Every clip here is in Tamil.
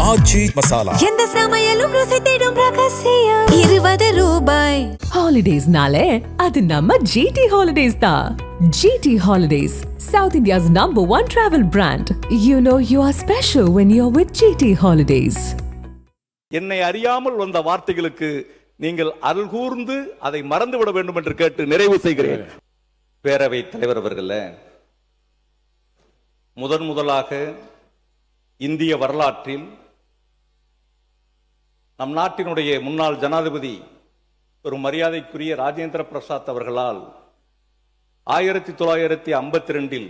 ஆச்சி மசாலா. எந்த சமையலும் ருசி தேடும் ரகசியம் 20 ரூபாய். ஹாலிடேஸ்னாலே அது நம்ம GT Holidays தான். GT Holidays, South India's #1 travel brand. You know you are special when you're with GT Holidays. என்னை அறியாமல் வந்த வார்த்தைகளுக்கு நீங்கள் அருள் கூர்ந்து அதை மறந்துவிட வேண்டும் என்று கேட்டு நிறைவு செய்கிறேன். பேரவை தலைவர் அவர்கள, முதலாக இந்திய வரலாற்றில் நம் நாட்டினுடைய முன்னாள் ஜனாதிபதி ஒரு மரியாதைக்குரிய ராஜேந்திர பிரசாத் அவர்களால் 1952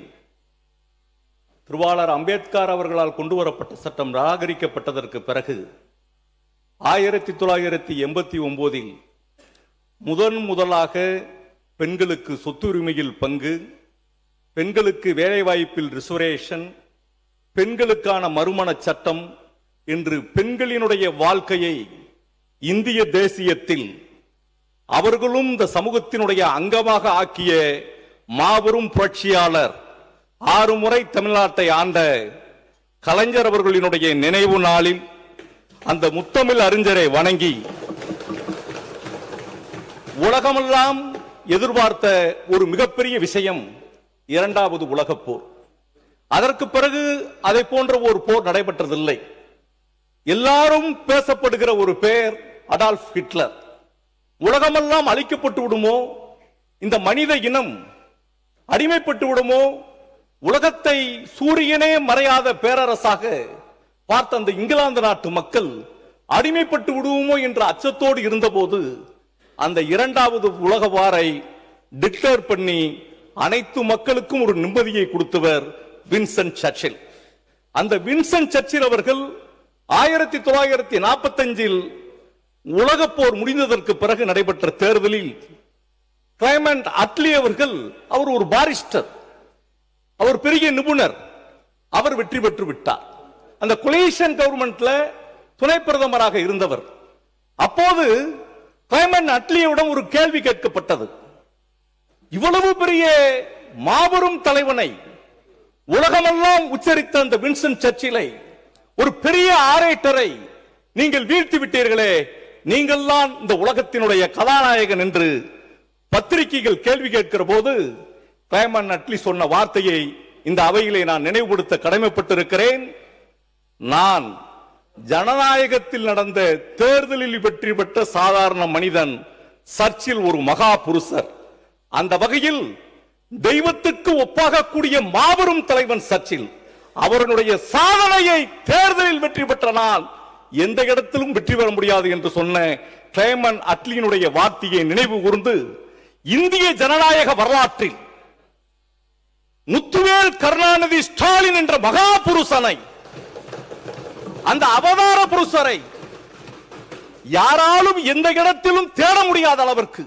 திருவாளர் அம்பேத்கர் அவர்களால் கொண்டு வரப்பட்ட சட்டம் நிராகரிக்கப்பட்டதற்கு பிறகு 1989 முதலாக பெண்களுக்கு சொத்துரிமையில் பங்கு, பெண்களுக்கு வேலைவாய்ப்பில் ரிசர்வேஷன், பெண்களுக்கான மறுமண சட்டம் என்று பெண்களினுடைய வாழ்க்கையை இந்திய தேசியத்தில் அவர்களும் இந்த சமூகத்தினுடைய அங்கமாக ஆக்கிய மாபெரும் புரட்சியாளர், 6 முறை தமிழ்நாட்டை ஆண்ட கலைஞர் அவர்களினுடைய நினைவு நாளில் அந்த முத்தமிழ் அறிஞரை வணங்கி உலகமெல்லாம் எதிர்பார்த்த ஒரு மிகப்பெரிய விஷயம் 2வது உலகப் போர். அதற்கு பிறகு அதை போன்ற ஒரு போர் நடைபெற்றதில்லை. எல்லாரும் பேசப்படுகிற ஒரு பெயர் அடால்ஃப் ஹிட்லர். உலகமெல்லாம் அழிக்கப்பட்டு விடுமோ, இந்த மனித இனம் அடிமைப்பட்டு விடுமோ, உலகத்தை சூரியனே மறையாத பேரரசாக பார்த்த அந்த இங்கிலாந்து நாட்டு மக்கள் அடிமைப்பட்டு விடுவோமோ என்ற அச்சத்தோடு இருந்தபோது அந்த 2வது உலக வாரை டிக்ளேர் பண்ணி அனைத்து மக்களுக்கும் ஒரு நிம்மதியை கொடுத்தவர் வின்ஸ்டன் சர்ச்சில். அந்த வின்ஸ்டன் சர்ச்சில் அவர்கள் 1945 உலகப் போர் முடிந்ததற்கு பிறகு நடைபெற்ற தேர்தலில் கிளைமண்ட் அட்லி அவர்கள், அவர் ஒரு பாரிஸ்டர், அவர் பெரிய நிபுணர், அவர் வெற்றி பெற்று விட்டார். அந்த கொலிஷன் கவர்மெண்ட்ல துணை பிரதமராக இருந்தவர். அப்போது கிளைமண்ட் அட்லியிடம் ஒரு கேள்வி கேட்கப்பட்டது. இவ்வளவு பெரிய மாபெரும் தலைவனை, உலகமெல்லாம் உச்சரித்த அந்த வின்ஸ்டன் சர்ச்சிலை, ஒரு பெரிய ஆரேட்டரை நீங்கள் வீழ்த்தி விட்டீர்களே, நீங்கள் தான் இந்த உலகத்தினுடைய கதாநாயகன் என்று பத்திரிகைகள் கேள்வி கேட்கிற போது கிளைமண்ட் அட்லி சொன்ன வார்த்தையை இந்த அவையிலே நான் நினைவுபடுத்த கடமைப்பட்டிருக்கிறேன். நான் ஜனநாயகத்தில் நடந்த தேர்தலில் வெற்றி பெற்ற சாதாரண மனிதன், சர்ச்சில் ஒரு மகா புருஷர். அந்த வகையில் தெய்வத்துக்கு ஒப்பாகக்கூடிய மாபெரும் தலைவன் சர்ச்சில். அவருடைய சாதனையை தேர்தலில் வெற்றி பெற்ற நான் எந்த இடத்திலும் வெற்றி பெற முடியாது என்று சொன்ன கிளைமண்ட் அட்லியினுடைய வார்த்தையை நினைவு கூர்ந்து, இந்திய ஜனநாயக வரலாற்றில் முத்துவேல் கருணாநிதி ஸ்டாலின் என்ற மகா புருஷனை, அந்த அவதார புருஷரை யாராலும் எந்த இடத்திலும் தேட முடியாத அளவிற்கு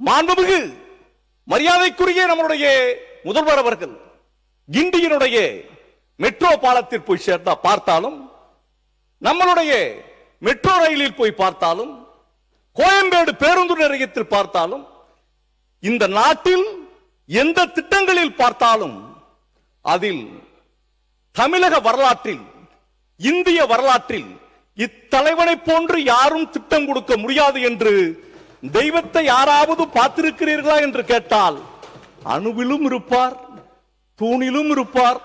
மாண்புமிகு மரியாதைக்குரிய நம்முடைய முதல்வர் அவர்கள் கிண்டியினுடைய மெட்ரோ பாலத்தில் போய் சேர்ந்தா பார்த்தாலும், நம்மளுடைய மெட்ரோ ரயிலில் போய் பார்த்தாலும், கோயம்பேடு பேருந்து நிலையத்தில் பார்த்தாலும், இந்த நாட்டில் எந்த திட்டங்களில் பார்த்தாலும் அதில் தமிழக வரலாற்றில், இந்திய வரலாற்றில் இத்தலைவனை போன்று யாரும் திட்டம் கொடுக்க முடியாது என்று தெய்வத்தை யாராவது பார்த்திருக்கிறீர்களா என்று கேட்டால், அணுவிலும் இருப்பார், தூணிலும் இருப்பார்,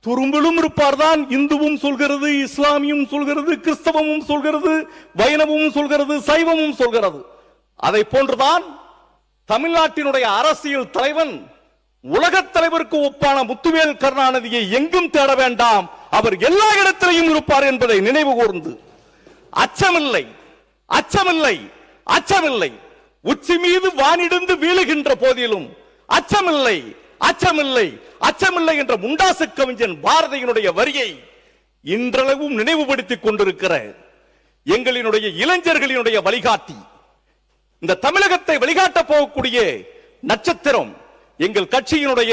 துரும்பிலும் இருப்பார் தான் இந்துவும் சொல்கிறது, இஸ்லாமியும் சொல்கிறது, கிறிஸ்தவமும் சொல்கிறது, வைணவமும் சொல்கிறது, சைவமும் சொல்கிறது. அதை போன்றுதான் தமிழ்நாட்டினுடைய அரசியல் தலைவன், உலகத் தலைவருக்கு ஒப்பான முத்துவேல் கருணாநிதியை எங்கும் தேட வேண்டாம், அவர் எல்லா இடத்திலையும் இருப்பார் என்பதை நினைவு கூர்ந்து, அச்சமில்லை, அச்சமில்லை, அச்சமில்லை, உச்சி மீது வானிடிந்து வீழுகின்ற போதிலும் அச்சமில்லை, அச்சமில்லை, அச்சமில்லை என்ற முண்டாசு கவிஞன் பாரதியினுடைய வரியை இன்றளவும் நினைவுபடுத்திக் கொண்டிருக்கிற எங்களினுடைய இளைஞர்களினுடைய வழிகாட்டி, இந்த தமிழகத்தை வழிகாட்ட போகக்கூடிய நட்சத்திரம், எங்கள் கட்சியினுடைய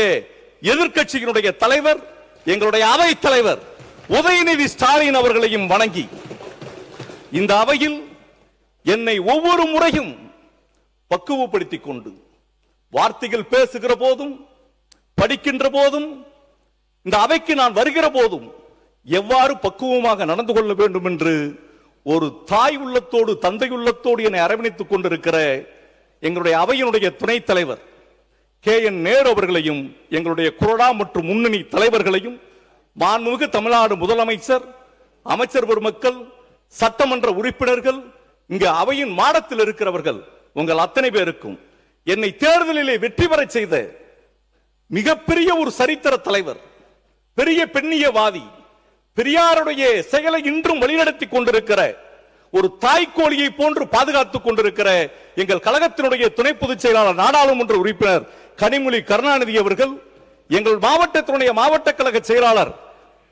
எதிர்கட்சியினுடைய தலைவர், எங்களுடைய அவை தலைவர் உதயநிதி ஸ்டாலின் அவர்களையும் வணங்கி, இந்த அவையில் என்னை ஒவ்வொரு முறையும் பக்குவப்படுத்திக் கொண்டு வார்த்தைகள் பேசுகிற போதும், படிக்கின்ற போதும், இந்த அவைக்கு நான் வருகிற போதும் எவ்வாறு பக்குவமாக நடந்து கொள்ள வேண்டும் என்று ஒரு தாய் உள்ளத்தோடு தந்தை உள்ளத்தோடு என்னை அரவணைத்துக் கொண்டிருக்கிற எங்களுடைய அவையினுடைய துணைத் தலைவர் KN நேரு அவர்களையும், எங்களுடைய கொறடா மற்றும் முன்னணி தலைவர்களையும், மாண்புமிகு தமிழ்நாடு முதலமைச்சர், அமைச்சர் பெருமக்கள், சட்டமன்ற உறுப்பினர்கள், இங்கு அவையின் மாடத்தில் இருக்கிறவர்கள், உங்கள் அத்தனை பேருக்கும் என்னை தேர்தலிலே வெற்றி பெற செய்த மிகப்பெரிய ஒரு சரித்திர தலைவர், பெரிய பெண்ணியவாதி, பெரியாருடைய செயலை இன்றும் வழிநடத்தி கொண்டிருக்கிற ஒரு தாய்க்கோழியை போன்று பாதுகாத்துக் கொண்டிருக்கிற எங்கள் கழகத்தினுடைய துணை பொதுச் செயலாளர், நாடாளுமன்ற உறுப்பினர் கனிமொழி கருணாநிதி அவர்கள், எங்கள் மாவட்டத்தினுடைய மாவட்ட கழக செயலாளர்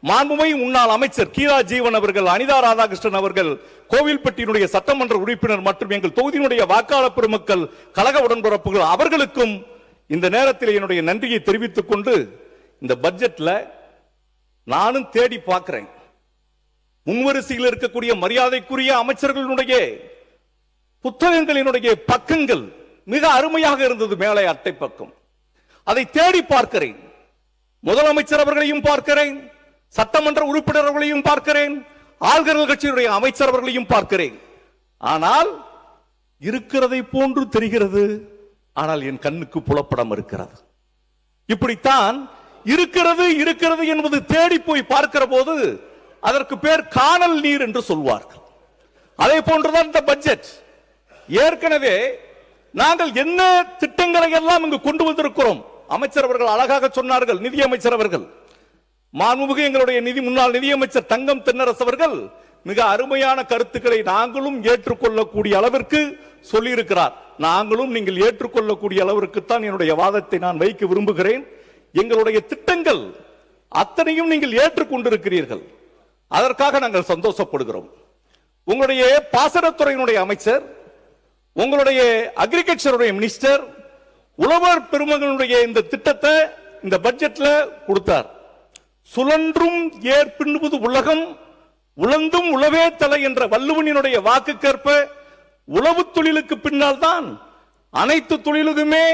மாண்புமிகு முன்னாள் அமைச்சர் கீதா ஜீவன் அவர்கள், அனிதா ராதாகிருஷ்ணன் அவர்கள், கோவில்பட்டியினுடைய சட்டமன்ற உறுப்பினர் மற்றும் எங்கள் தொகுதியினுடைய வாக்காளர் பெருமக்கள், கழக உடன்பிறப்புகள் அவர்களுக்கும் இந்த நேரத்தில் என்னுடைய நன்றியை தெரிவித்துக் கொண்டு, இந்த பட்ஜெட்ல நானும் தேடி பார்க்கிறேன். முன்வரிசையில் இருக்கக்கூடிய மரியாதைக்குரிய அமைச்சர்களுடைய புத்தகங்களினுடைய பக்கங்கள் மிக அருமையாக இருந்தது. மேலே அட்டை பக்கம் அதை தேடி பார்க்கிறேன். முதலமைச்சர் அவர்களையும் பார்க்கிறேன், சட்டமன்ற உறுப்பினர்களையும் பார்க்கிறேன், ஆளுநர் கட்சியினுடைய அமைச்சர் அவர்களையும் பார்க்கிறேன். ஆனால் இருக்கிறதை போன்று தெரிகிறது, ஆனால் என் கண்ணுக்கு புலப்படம் இருக்கிறது. இப்படித்தான் இருக்கிறது இருக்கிறது என்பது தேடி போய் பார்க்கிற போது அதற்கு பேர் காணல் நீர் என்று சொல்வார்கள். அதே போன்றுதான் இந்த பட்ஜெட். ஏற்கனவே நாங்கள் என்ன திட்டங்களை எல்லாம் இங்கு கொண்டு வந்திருக்கிறோம். அமைச்சர் அவர்கள் அழகாக சொன்னார்கள். நிதியமைச்சர் அவர்கள், மாண்புமிகு எங்களுடைய முன்னாள் நிதியமைச்சர் தங்கம் தென்னரசு அவர்கள் மிக அருமையான கருத்துக்களை நாங்களும் ஏற்றுக்கொள்ளக்கூடிய அளவிற்கு சொல்லியிருக்கிறார். நாங்களும் நீங்கள் ஏற்றுக்கொள்ளக்கூடிய அளவிற்கு தான் என்னுடைய வாதத்தை நான் வைக்க விரும்புகிறேன். எங்களுடைய திட்டங்கள் அத்தனையும் நீங்கள் ஏற்றுக்கொண்டிருக்கிறீர்கள், அதற்காக நாங்கள் சந்தோஷப்படுகிறோம். உங்களுடைய பாசனத்துறையினுடைய அமைச்சர், உங்களுடைய அக்ரிகல்ச்சருடைய மினிஸ்டர், உழவர் பெருமகளுடைய இந்த திட்டத்தை இந்த பட்ஜெட்ல கொடுத்தார். சுழன்றும் ஏற்பின்பது உலகம், உழந்தும் உழவே தலை என்ற வள்ளுவனினுடைய வாக்குக்கேற்ப உழவு தொழிலுக்கு பின்னால் தான் அனைத்து தொழிலுக்குமே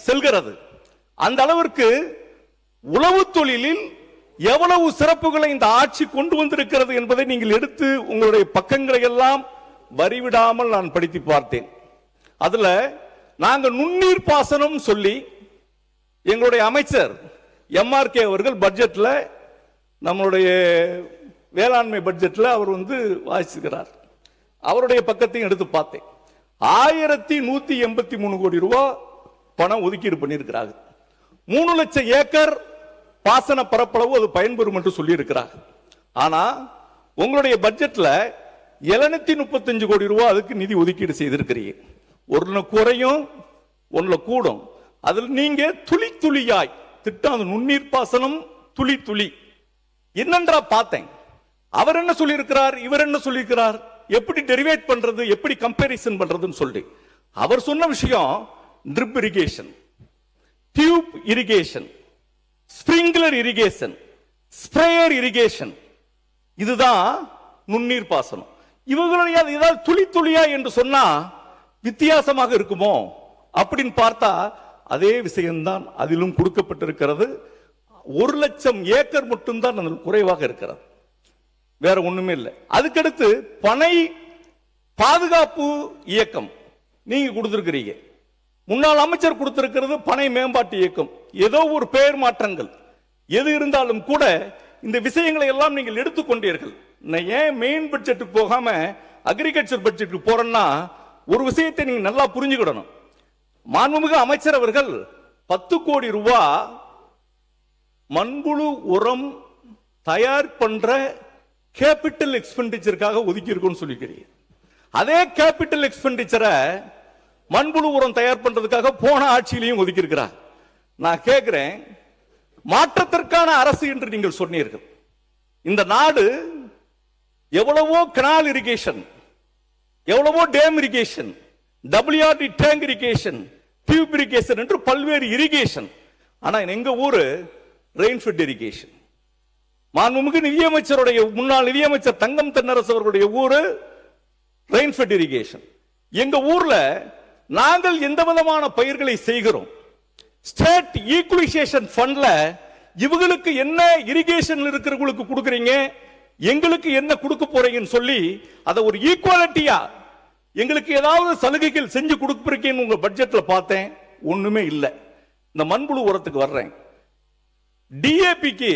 செல்கிறது. அந்த அளவிற்கு உழவு தொழிலில் எவ்வளவு சிறப்புகளை இந்த ஆட்சி கொண்டு வந்திருக்கிறது என்பதை நீங்கள் எடுத்து உங்களுடைய பக்கங்களை எல்லாம் வரிவிடாமல் நான் படித்து பார்த்தேன். அதுல நாங்க நுண்ணீர் பாசனம் சொல்லி எங்களுடைய அமைச்சர் MRK அவர்கள் பட்ஜெட்ல, நம்மளுடைய வேளாண்மை பட்ஜெட்ல அவர் வாசிக்கிறார். அவருடைய பக்கத்தையும் எடுத்து பார்த்தேன். 1183 கோடி ரூபாய் பணம் ஒதுக்கீடு பண்ணியிருக்கிறாங்க. 3 லட்சம் ஏக்கர் பாசன பரப்பளவு அது பயன்பெறும் என்று சொல்லி இருக்கிறார். ஆனா உங்களுடைய பட்ஜெட்ல 735 கோடி ரூபாய் அதுக்கு நிதி ஒதுக்கீடு செய்திருக்கிறீங்க. ஒன்னு குறையும் ஒன்னுல கூடும். அதில் நீங்க துளி துளியாய் திட்டம் நுண்ணீர் பாசனம் துளி துளி என்னன்றா பார்த்தேன். அவர் என்ன சொல்லி இருக்கிறார், இவர் என்ன சொல்லி இருக்கிறார், எப்படி டெரிவேட் பண்றது, எப்படி கம்பேரிசன் பண்றதுன்னு சொல்லி அவர் சொன்ன விஷயம் drip irrigation, tube irrigation, sprinkler irrigation, sprayer irrigation, இதுதான் நுண்ணீர் பாசனம். இவங்களுடைய ஏதாவது துளி துளியா என்று சொன்னா வித்தியாசமாக இருக்குமோ அப்படின்னு பார்த்தா அதே விஷயம்தான் அதிலும் கொடுக்கப்பட்டிருக்கிறது. 1 லட்சம் ஏக்கர் மட்டும்தான் குறைவாக இருக்கிறது, வேற ஒண்ணுமே இல்லை. அதுக்கடுத்து பனை பாதுகாப்பு இயக்கம் நீங்க கொடுத்திருக்கிறீங்க. முன்னாள் அமைச்சர் கொடுத்திருக்கிறது பனை மேம்பாட்டு இயக்கம். ஏதோ ஒரு பெயர் மாற்றங்கள் எது இருந்தாலும் கூட இந்த விஷயங்களை எல்லாம் நீங்கள் எடுத்துக்கொண்டீர்கள். ஏன் மெயின் பட்ஜெட்டுக்கு போகாம அக்ரிகல்ச்சர் பட்ஜெட்டுக்கு போறேன்னா ஒரு விஷயத்தை நீங்க நல்லா புரிஞ்சுக்கிடணும். மாண்புமிகு அமைச்சர் அவர்கள் 10 கோடி ரூபாய் மண்புழு உரம் தயார் பண்ற கேபிட்டல் எக்ஸ்பெண்டிச்சருக்காக ஒதுக்கி இருக்குன்னு சொல்லிக்கிறீங்க. அதே கேபிட்டல் எக்ஸ்பெண்டிச்சரை மண்புழு உரம் தயார் பண்றதுக்காக போன ஆட்சியிலையும் ஒதுக்கி இருக்கிறார். நான் கேட்கிறேன், மாற்றத்திற்கான அரசு என்று நீங்கள் சொன்னீர்கள். இந்த நாடு எவ்வளவோ கனால் இரிகேஷன், எவ்வளவோ dam irrigation, WRD tank irrigation, tube irrigation என்று பல்வேறு இரிகேஷன். ஆனா எங்க ஊரு ரெயின்ஃபெட் இரிகேஷன். மாண்புமிகு நிதியமைச்சருடைய முன்னாள் நிதியமைச்சர் தங்கம் தென்னரசு அவர்களுடைய ஊரு ரெயின்ஃபெட் இரிகேஷன். எங்க ஊர்ல நாங்கள் எந்த விதமான பயிர்களை செய்கிறோம், ஸ்டேட் ஈக்குவலைசேஷன் ஃபண்ட்ல இவங்களுக்கு என்ன இரிகேஷன் இருக்கிறவங்களுக்கு கொடுக்குறீங்க, எங்களுக்கு என்ன கொடுக்க போறீங்கன்னு சொல்லி அதை ஒரு ஈக்குவாலிட்டியா எங்களுக்கு ஏதாவது சலுகைகள் செஞ்சு கொடுப்பீங்கன்னு உங்க பட்ஜெட்ல பார்த்தேன். ஒண்ணுமே இல்லை. இந்த மண்புழு உரத்துக்கு வர்றேன். டிஏபிக்கு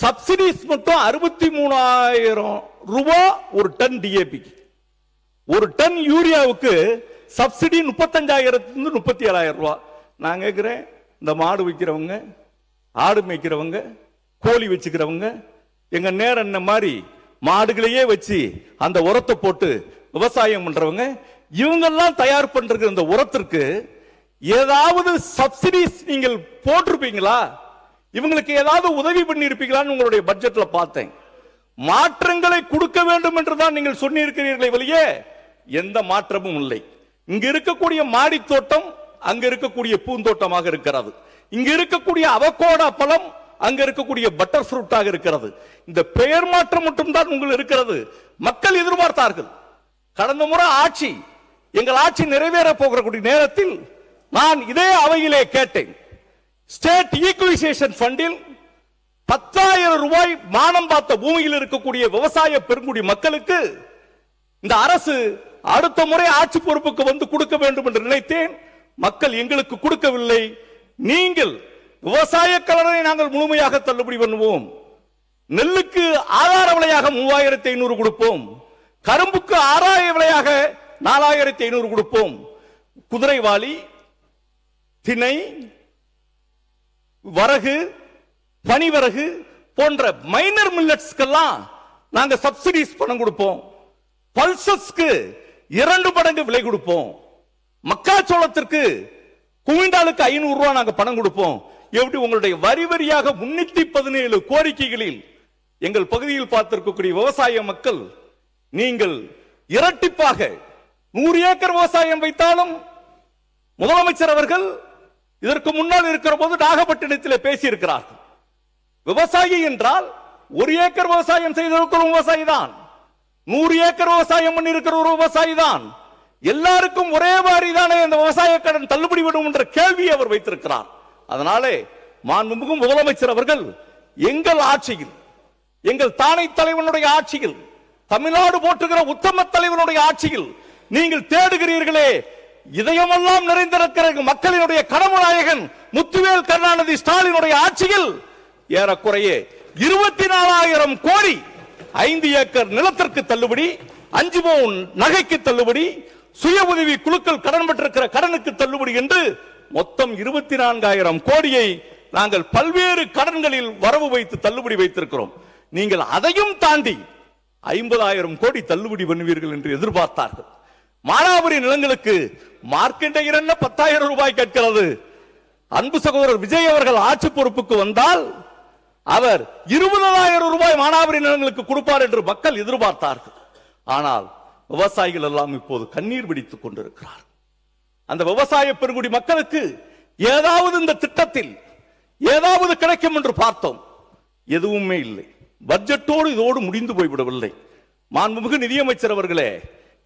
சப்சிடிஸ் மட்டும் 63,000 ரூபாய் ஒரு டன் டிஏபிக்கு. ஒரு டன் யூரியாவுக்கு சப்சிடி 35,000 37,000 ரூபாய். நான் கேட்கிறேன், இந்த மாடு விற்கிறவங்க, ஆடு மேய்க்கிறவங்க, கோழி வச்சுக்கிறவங்க, எங்க நேரம் என்ன மாதிரி மாடுகளையே வச்சு அந்த உரத்தை போட்டு விவசாயம் பண்றவங்க, இவங்கெல்லாம் தயார் பண்ற இந்த உரத்திற்கு ஏதாவது சப்சிடிஸ் நீங்கள் போட்டிருப்பீங்களா? இவங்களுக்கு ஏதாவது உதவி பண்ணி இருப்பீங்களான்னு உங்களுடைய பட்ஜெட்ல பார்த்தேன். மாற்றங்களை கொடுக்க வேண்டும் என்றுதான் நீங்கள் சொன்னிருக்கிறீர்களே வெளியே எந்த மாற்றமும் இல்லை. இங்க இருக்கக்கூடிய மாடி தோட்டம் அங்க இருக்கக்கூடிய பூந்தோட்டமாக இருக்கிறது. இங்க இருக்கக்கூடிய அவகோடா பழம் அங்க இருக்கக்கூடிய பட்டர் ஃப்ரூட்டாக இருக்கிறது. இந்த பெயர் மாற்றம் மட்டும்தான் உங்களுக்கு இருக்கிறது. மக்கள் எதிர்பார்த்தார்கள். கடந்த முறை ஆட்சி, எங்கள் ஆட்சி நிறைவேற போகிற நேரத்தில் நான் இதே அவையிலே கேட்டேன், ஸ்டேட் ஈக்குவைசேஷன் ஃபண்டில் 10,000 ரூபாய் மானம் பார்த்த பூமியில் இருக்கக்கூடிய விவசாய பெருங்குடி மக்களுக்கு இந்த அரசு அடுத்த முறை ஆட்சி பொறுப்புக்கு வந்து கொடுக்க வேண்டும் என்று நினைத்தேன். மக்கள் எங்களுக்கு கொடுக்கவில்லை. நீங்கள் விவசாய கடனை நாங்கள் முழுமையாக தள்ளுபடி பண்ணுவோம், நெல்லுக்கு ஆதார விலையாக 3,500 கொடுப்போம், கரும்புக்கு ஆதார விலையாக 4,500 கொடுப்போம், குதிரைவாலி, திணை, வரகு, பனிவரகு போன்ற மைனர் மில்லட்ஸ்க்கெல்லாம் நாங்க சப்சிடிஸ் பணம் கொடுப்போம், பல்சஸ்க்கு 2 மடங்கு விலை கொடுப்போம், மக்காச்சோளத்திற்கு குவிண்டாலுக்கு 500 ரூபாய் நாங்க பணம் கொடுப்போம். எப்படி உங்களுடைய வரி வரியாக 317 கோரிக்கைகளில் எங்கள் பகுதியில் பார்த்திருக்கக்கூடிய விவசாய மக்கள் நீங்கள் இரட்டிப்பாக 100 ஏக்கர் விவசாயம் வைத்தாலும் முதலமைச்சர் அவர்கள் இதற்கு முன்னால் இருக்கிற போது நாகப்பட்டினத்தில் பேசியிருக்கிறார்கள். விவசாயி என்றால் 1 ஏக்கர் விவசாயம் செய்திருக்கிற விவசாயி தான், 100 ஏக்கர் விவசாயம் பண்ணி இருக்கிற ஒரு விவசாயி தான், எல்லாருக்கும் ஒரே மாதிரி தானே இந்த விவசாய கடன் தள்ளுபடி விடும் என்ற கேள்வியை அவர் வைத்திருக்கிறார். அதனாலே மாண்புமிகு முதலமைச்சர் அவர்கள் எங்கள் ஆட்சியில், எங்கள் தானை தலைவனுடைய ஆட்சியில், தமிழ்நாடு போற்றுகிற உத்தம தலைவனுடைய ஆட்சியில் நீங்கள் தேடுகிறீர்களே, இதயமெல்லாம் நிறைந்திருக்கிற மக்களினுடைய கனவுநாயகன் முத்துவேல் கருணாநிதி ஸ்டாலினுடைய ஆட்சியில் ஏறக்குறைய 24,000 கோடி 5 ஏக்கர் நிலத்திற்கு தள்ளுபடி, 5 பவுன் நகைக்கு தள்ளுபடி, சுய உதவி குழுக்கள் கடன் பெற்றிருக்கிற கடனுக்கு தள்ளுபடி என்று மொத்தம் 24,000 கோடியை நாங்கள் பல்வேறு கடன்களில் வரவு வைத்து தள்ளுபடி வைத்திருக்கிறோம். நீங்கள் அதையும் தாண்டி 50,000 கோடி தள்ளுபடி பண்ணுவீர்கள் என்று எதிர்பார்த்தார்கள். மானாவாரி நிலங்களுக்கு மார்க்கெண்டேயர் என்ன 10,000 ரூபாய் கேட்கிறது. அன்பு சகோதரர் விஜய் அவர்கள் ஆட்சி பொறுப்புக்கு வந்தால் அவர் 20,000 ரூபாய் மானாவாரி நிலங்களுக்கு கொடுப்பார் என்று மக்கள் எதிர்பார்த்தார்கள். ஆனால் விவசாயிகள் எல்லாம் இப்போது கண்ணீர் பிடித்துக் கொண்டிருக்கிறார். அந்த விவசாய பெருங்குடி மக்களுக்கு ஏதாவது இந்த திட்டத்தில் ஏதாவது கிடைக்கும் என்று பார்த்தோம், எதுவுமே இல்லை. பட்ஜெட்டோடு இதோடு முடிந்து போய்விடவில்லை. மாண்புமிகு நிதியமைச்சர் அவர்களே,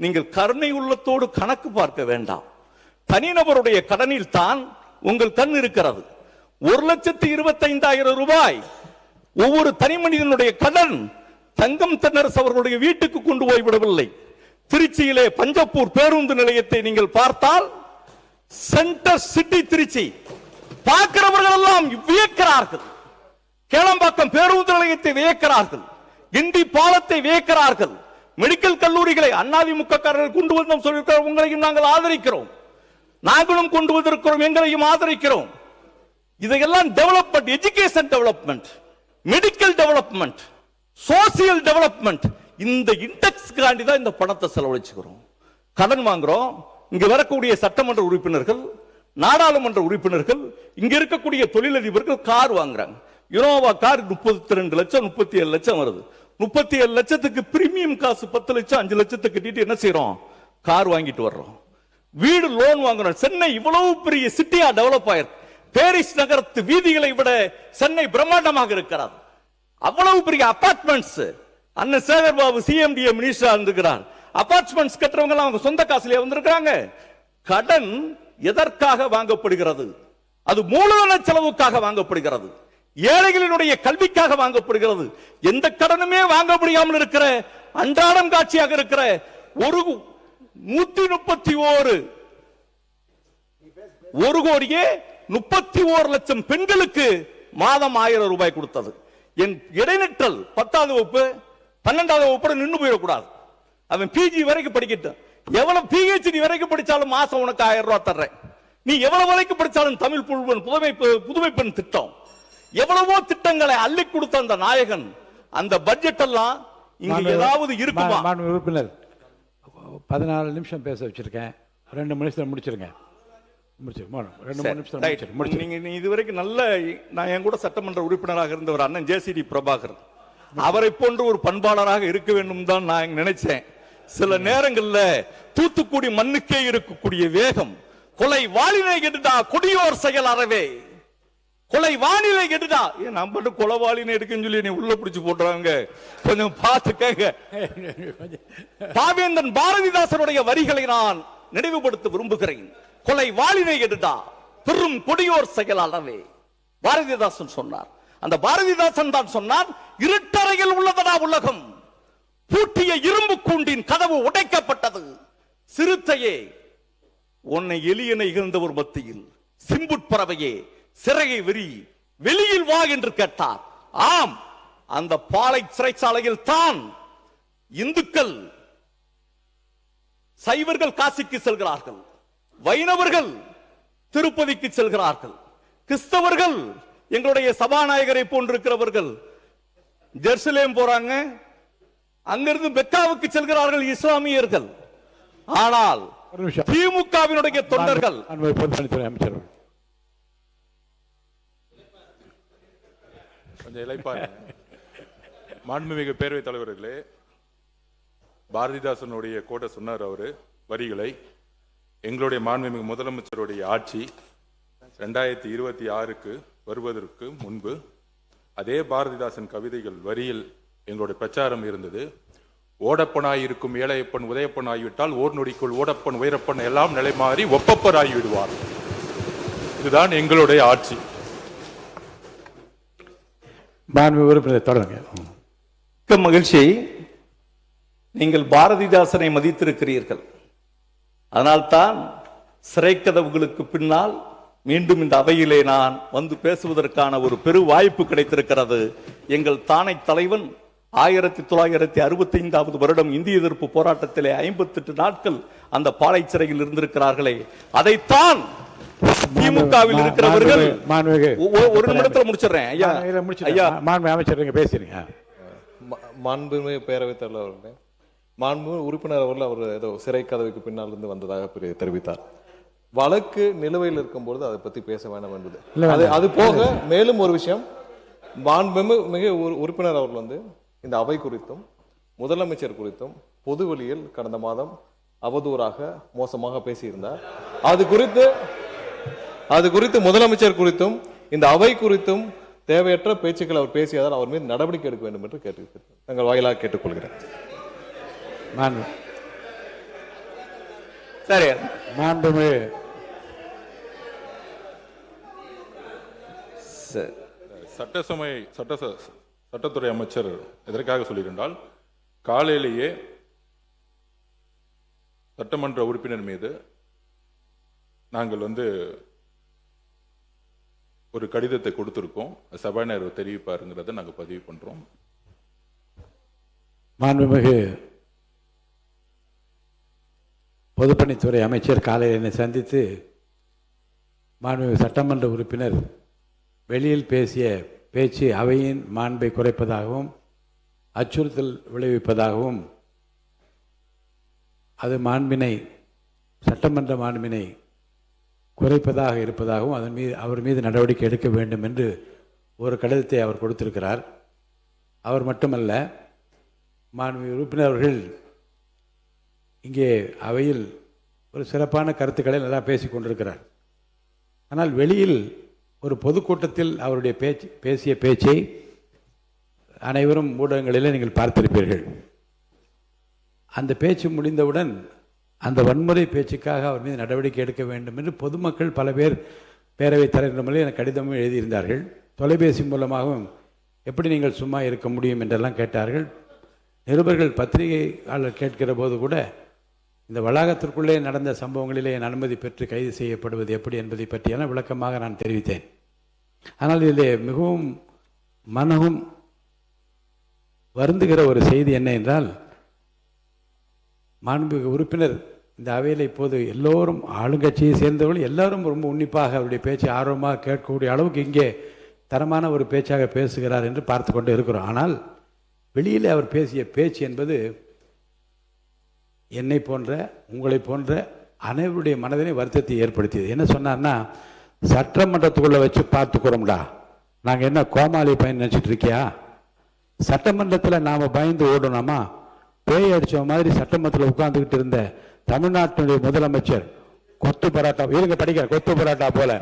நீங்கள் கருணை உள்ளத்தோடு கணக்கு பார்க்க வேண்டாம். தனிநபருடைய கடனில் தான் உங்கள் கண் இருக்கிறது. 1,25,000 ரூபாய் ஒவ்வொரு தனி மனிதனுடைய கடன் தங்கம் தென்னரசு அவர்களுடைய வீட்டுக்கு கொண்டு போய்விடவில்லை. திருச்சியிலே பஞ்சப்பூர் பேருந்து நிலையத்தை நீங்கள் பார்த்தால் சென்டர் சிட்டி திருச்சி பார்க்கிறவர்கள் எல்லாம் வியக்கிறார்கள். கேளம்பாக்கம் பேருந்து நிலையத்தை வியக்கிறார்கள், கிண்டி பாலத்தை வியக்கிறார்கள், மெடிக்கல் கல்லூரிகளை அதிமுக கொண்டு வந்தோம் சொல்லியிருக்கிறோம். உங்களையும் நாங்கள் ஆதரிக்கிறோம், நாங்களும் கொண்டு வந்திருக்கிறோம், எங்களையும் ஆதரிக்கிறோம். இதையெல்லாம் development, education development, medical development, social development, இந்த இண்டெக்ஸ் காண்டி தான் இந்த பணத்தை செலவழிச்சுக்கிறோம். கடன் வாங்குறோம். இங்க வரக்கூடிய சட்டமன்ற உறுப்பினர்கள், நாடாளுமன்ற உறுப்பினர்கள், இங்க இருக்கக்கூடிய தொழிலதிபர்கள் கார் வாங்குறாங்க. யுனோவா கார் 32 லட்சம் 37 லட்சம் வருது. 37 லட்சத்துக்கு பிரீமியம் காசு 10 லட்சம் 5 லட்சத்தை கட்டிட்டு என்ன செய்யறோம்? கார் வாங்கிட்டு வர்றோம். வீடு லோன் வாங்குறோம். சென்னை இவ்வளவு பெரிய சிட்டியா டெவலப் ஆயிருக்கு. பாரிஸ் நகரத்து வீதிகளை விட சென்னை பிரம்மாண்டமாக இருக்கிறது. அவ்வளவு பெரிய அபார்ட்மெண்ட்ஸ். அண்ணன் சேகர் பாபு சிஎம்டிஏ மினிஸ்டரா இருந்திருக்கிறார். அபார்ட்மெண்ட்ஸ் கட்டுறவங்க அவங்க சொந்த காசுலயே வந்திருக்காங்க. கடன் எதற்காக வாங்கப்படுகிறது? அது மூலதன செலவுக்காக வாங்கப்படுகிறது. ஏழைகளினுடைய கல்விக்காக வாங்கப்படுகிறது. எந்த கடனுமே வாங்க முடியாமல் இருக்கிற அன்றாடம் காட்சியாக இருக்கிற ஒரு 1,31,31,00,000 பெண்களுக்கு மாதம் 1000 ரூபாய் கொடுத்தது. என் இடைநிற்றல் 10வது வகுப்பு 12வது வகுப்பு நின்று போயிடக்கூடாது. அவன் பிஜி வரைக்கும் படிக்கட்டும். எவ்வளவு பிஹெச்டி வரைக்கும் படிச்சாலும் மாசம் உனக்கு 1000 ரூபாய் தர்றேன். நீ எவ்வளவு வரைக்கும் படிச்சாலும் தமிழ் புதுமை பெண் திட்டம், எவ்வளவோ திட்டங்களை அள்ளி கொடுத்த அந்த நாயகன், அந்த பட்ஜெட் எல்லாம் இங்க ஏதாவது இருக்குமா? உறுப்பினர் 14 நிமிஷம் பேச வச்சிருக்கேன். 2 நிமிஷத்துல முடிச்சிருங்க. நீங்க இதுவரைக்கும் நல்ல, நான் என் கூட சட்டமன்ற உறுப்பினராக இருந்தவர் அண்ணன் ஜேசிடி பிரபாகர், அவரை போன்ற ஒரு பண்பாளராக இருக்க வேண்டும் தான் நான் நினைச்சேன். சில நேரங்கள்ல தூத்துக்குடி மண்ணுக்கே இருக்கக்கூடிய வேகம், கொலை வாளினை எடுடா கொடியோர் செயல் அறவே, கொலை வானிலை எடுடா. நம்ம கொலவாளினை எடுக்குன்னு சொல்லி நீ உள்ள பிடிச்சு போட்டுறாங்க, கொஞ்சம் பார்த்து கேட்க. பாவேந்தன் பாரதிதாசனுடைய வரிகளை நான் நினைவுபடுத்த விரும்புகிறேன். கொலை வாளினை எடுடா பெரும் கொடியோர் செயல் அறவே, பாரதிதாசன் சொன்னார். அந்த பாரதிதாசன் தான் சொன்னார், இருட்டறையில் உள்ளதடா உலகம், பூட்டிய இரும்பு கூண்டின் கதவு உடைக்கப்பட்டது, சிறுத்தையே உன்னை எலியனை இகழ்ந்த ஒரு மத்தியில் சிம்புட்பறவையே சிறையை விரி வெளியில் வா என்று கேட்டார். ஆம், அந்த பாலை சிறைச்சாலையில் தான் இந்துக்கள் சைவர்கள் காசிக்கு செல்கிறார்கள், வைணவர்கள் திருப்பதிக்கு செல்கிறார்கள், கிறிஸ்தவர்கள் எங்களுடைய சபாநாயகரை போன்றிருக்கிறவர்கள் ஜெருசலேம் போறாங்க, அங்கிருந்து மெக்காவுக்கு செல்கிறார்கள் இஸ்லாமியர்கள். ஆனால் திமுகவினுடைய தொண்டர்கள், அமைச்சர் கொஞ்சம் இளைப்பாருங்க. மாண்புமிகு பேரவைத் தலைவர்களே, பாரதிதாசனுடைய கோட்டை சொன்னார் அவரு வரிகளை. எங்களுடைய மாண்புமிகு முதலமைச்சருடைய ஆட்சி 2026க்கு வருவதற்கு முன்பு அதே பாரதிதாசன் கவிதைகள் வரியில் எங்களுடைய பிரச்சாரம் இருந்தது. ஓடப்பனாய் இருக்கும் ஏழையப்பன் உதயப்பன் ஆகிவிட்டால் ஓர் நொடிக்குள் ஓடப்பன் உயரப்பன் எல்லாம் நிலை மாறி ஒப்பப்பர் ஆகிவிடுவார். இதுதான் எங்களுடைய ஆட்சி. தொடருங்க. மகிழ்ச்சி, நீங்கள் பாரதிதாசனை மதித்திருக்கிறீர்கள். அதனால்தான் சிறை கதவுகளுக்கு பின்னால் மீண்டும் இந்த அவையிலே நான் வந்து பேசுவதற்கான ஒரு பெரு வாய்ப்பு கிடைத்திருக்கிறது. எங்கள் தானை தலைவன் 1965வது வருடம் இந்திய எதிர்ப்பு போராட்டத்திலே 58 நாட்கள் அந்த பாலை சிறையில் இருந்திருக்கிறார்களே, அதைத்தான் திமுகவில் இருக்கிறவர்கள். ஒரு நிமிடத்தில் முடிச்சிடுறேன் ஐயா. அமைச்சர் பேசுறீங்க. மாண்புமிகு பேரவைத் தலைவர் அவர்களே, மாண்புமிகு உறுப்பினர் அவர்கள் அவர் ஏதோ சிறை கதவுக்கு பின்னால் இருந்து வந்ததாக தெரிவித்தார். வழக்கு நிலுவையில் இருக்கும்போது அதை பத்தி பேச வேண்டாம் என்பது. அது போக மேலும் ஒரு விஷயம், மாண்புமிகு உறுப்பினர் அவர்கள் வந்து இந்த அவை குறித்தும் முதலமைச்சர் குறித்தும் பொதுவெளியில் கடந்த மாதம் அவதூறாக மோசமாக பேசியிருந்தார். அது குறித்து முதலமைச்சர் குறித்தும் இந்த அவை குறித்தும் தேவையற்ற பேச்சுக்கள் அவர் பேசியதால் அவர் மீது நடவடிக்கை எடுக்க வேண்டும் என்று தங்கள் வாயிலாக கேட்டுக்கொள்கிறேன். சரி, சட்டத்துறை அமைச்சர் எதற்காக சொல்லியிருந்தால், காலையிலேயே சட்டமன்ற உறுப்பினர் மீது நாங்கள் ஒரு கடிதத்தை கொடுத்திருக்கோம். சபாநாயகர் தெரிவிப்பாருங்கிறத நாங்கள் பதிவு பண்றோம். மாண்புமிகு பொதுப்பணித்துறை அமைச்சர் காலையில் என்னை சந்தித்து மாண்புமிகு சட்டமன்ற உறுப்பினர் வெளியில் பேசிய பேச்சு அவையின் மாண்பை குறைப்பதாகவும் அச்சுறுத்தல் விளைவிப்பதாகவும், அது சட்டமன்ற மாண்பினை குறைப்பதாக இருப்பதாகவும் அவர் மீது நடவடிக்கை எடுக்க வேண்டும் என்று ஒரு கடிதத்தை அவர் கொடுத்திருக்கிறார். அவர் மட்டுமல்ல, மாண்புமிகு உறுப்பினர் அவர்கள் இங்கே அவையில் ஒரு சிறப்பான கருத்துக்களை நல்லா பேசிக் கொண்டிருக்கிறார். ஆனால் வெளியில் ஒரு பொதுக்கூட்டத்தில் அவருடைய பேசிய பேச்சை அனைவரும் ஊடகங்களில் நீங்கள் பார்த்திருப்பீர்கள். அந்த பேச்சு முடிந்தவுடன் அந்த வன்முறை பேச்சுக்காக அவர் மீது நடவடிக்கை எடுக்க வேண்டும் என்று பொதுமக்கள் பல பேர் பேரவைத் தலைவர் மூலம் எனக்கு கடிதமும் எழுதியிருந்தார்கள். தொலைபேசி மூலமாகவும் எப்படி நீங்கள் சும்மா இருக்க முடியும் என்றெல்லாம் கேட்டார்கள். நிருபர்கள் பத்திரிகையாளர் கேட்கிற போது கூட இந்த வளாகத்திற்குள்ளே நடந்த சம்பவங்களிலே என் அனுமதி பெற்று கைது செய்யப்படுவது எப்படி என்பதை பற்றியெல்லாம் விளக்கமாக நான் தெரிவித்தேன். ஆனால் இதில் மிகவும் மனமும் வருந்துகிற ஒரு செய்தி என்ன என்றால், மாண்புமிகு உறுப்பினர் இந்த அவையில் இப்போது எல்லோரும் ஆளுங்கட்சியை சேர்ந்தவர்கள் எல்லாரும் ரொம்ப உன்னிப்பாக அவருடைய பேச்சை ஆர்வமாக கேட்கக்கூடிய அளவுக்கு இங்கே தரமான ஒரு பேச்சாக பேசுகிறார் என்று பார்த்து கொண்டு இருக்கிறோம். ஆனால் வெளியில் அவர் பேசிய பேச்சு என்பது என்னை போன்ற உங்களை போன்ற அனைவருடைய மனதினை வருத்தத்தை ஏற்படுத்தியது. என்ன சொன்னார்னா, சட்டமன்றத்துக்குள்ளே வச்சு பார்த்துக்கிறோம்டா, நாங்கள் என்ன கோமாளி பையன் நினச்சிட்டு இருக்கியா? சட்டமன்றத்தில் நாம் பயந்து ஓடணுமா? பேய் அடித்த மாதிரி சட்டமன்றத்தில் உட்கார்ந்துக்கிட்டு இருந்த தமிழ்நாட்டினுடைய முதலமைச்சர் கொத்து பரோட்டா, இருங்க படிக்கிற கொத்து பரோட்டா போல.